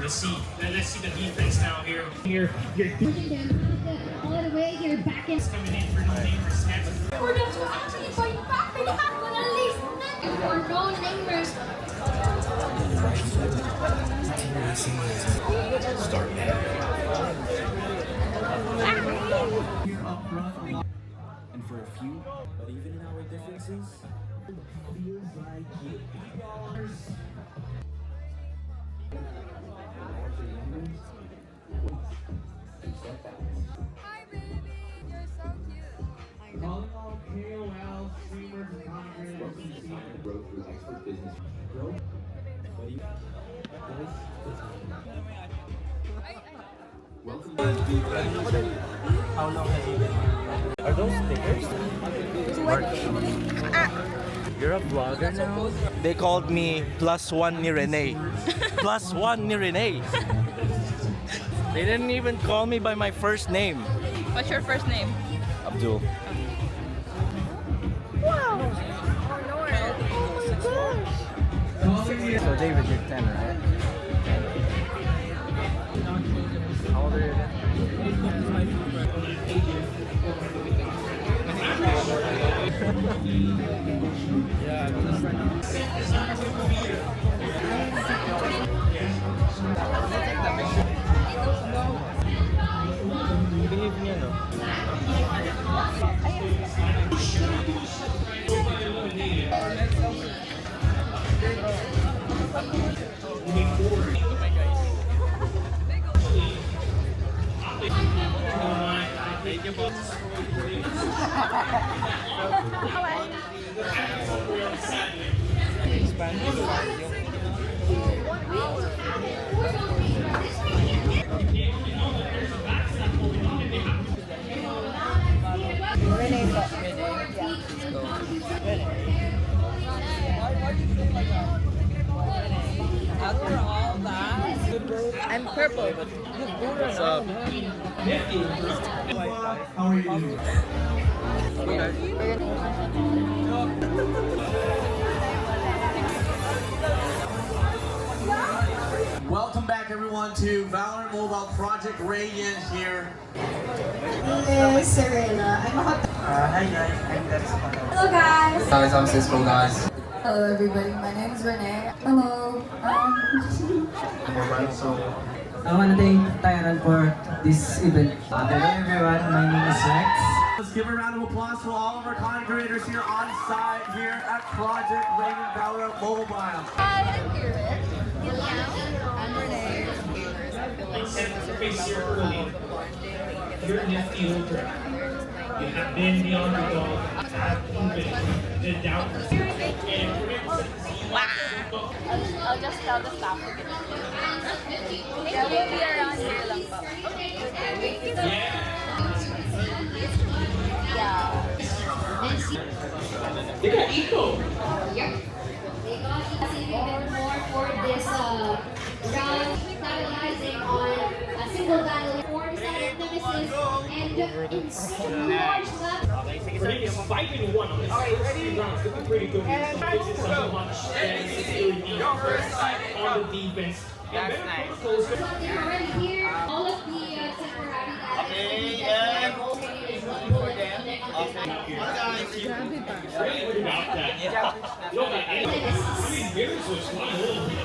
Let's see the defense now here. You're pushing them all the way. You're back in. Coming in for no namers snaps. For them to actually fight back, they have to at least nothing for no namers. Start now. Here up front, and for a few, but even in our differences, feels like it. Hi baby, you're so cute. Calling all KOL streamers and content Growth through expert business growth. Welcome. How long has it been? Are those stickers? You're a vlogger now? They called me +1 ni Renee. +1 ni Renee. They didn't even call me by my first name. What's your first name? Abdul. So David, you're 10, right? How old are you again? Yeah, I'm just believe niya, no? Renee po. After all that, I'm purple. What's up? How are you doing? Welcome back everyone to Valorant Mobile Project Radiant here. This is Serena. I'm a hot. Hi guys, I'm Dex. Hello guys. Guys, I'm Cisco, guys. Hello everybody. My name is Renee. Hello. I want to thank Tyron for this event. Hello everyone, my name is Rex. Let's give a round of applause to all of our content creators here on site here at Project Radiant Valorant Mobile. Hi, I'm Kieran. I'm Renee. You're nifty ultra. You have been the underdog. Have proven the doubters. I'll just tell the staff to get it. Yeah, we'll be around here lang po. Yeah. They got eco. Yep. They got even more for this round, capitalizing on a single battle for decided nemesis and in such a large level. Renee is 5-1 on this first 3 rounds. Looking pretty good. This is so much on the defense. That's nice. So they're already here. All of the temporary Really good about that. No, but I mean, Bears was flying a little bit.